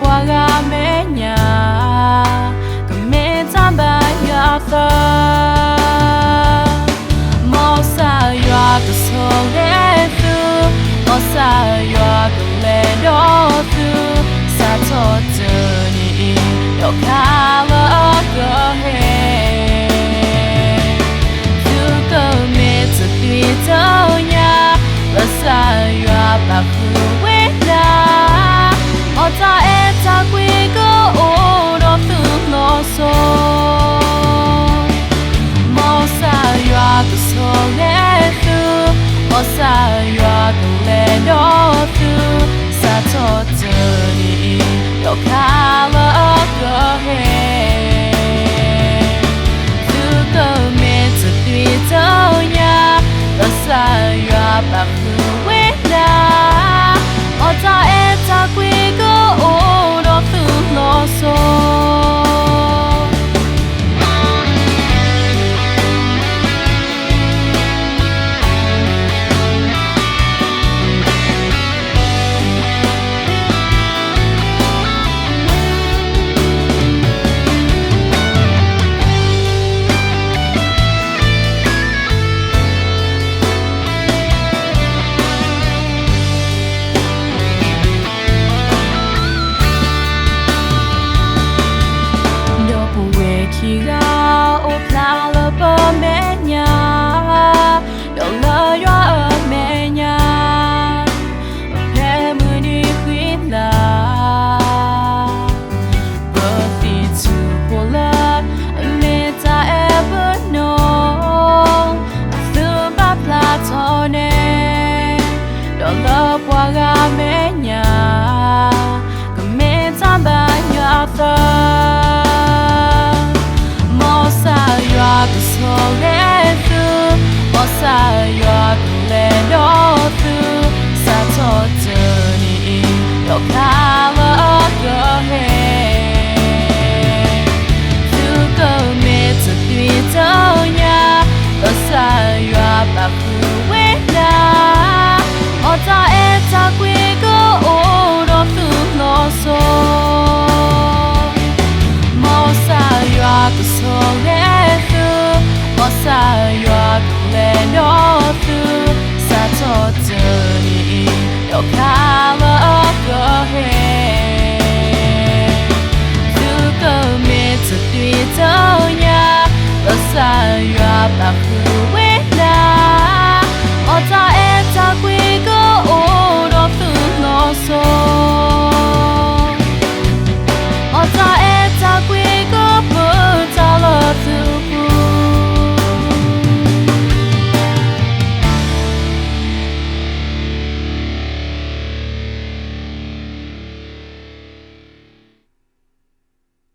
bua ga me nya ka me tamba ya fa mo sa ya ka so le tu mo sa ya ka le do tu sa to tu ni yo ka wa go he tu ko me tu tui to nya la sa ya ba fu we na o ta e ta kwi go o do tu no so mo sa ya ka so le tu mo sa ya ka le do tu sa to tu ni yo ka wa go he tu ko me tu tui to nya la sa ya ba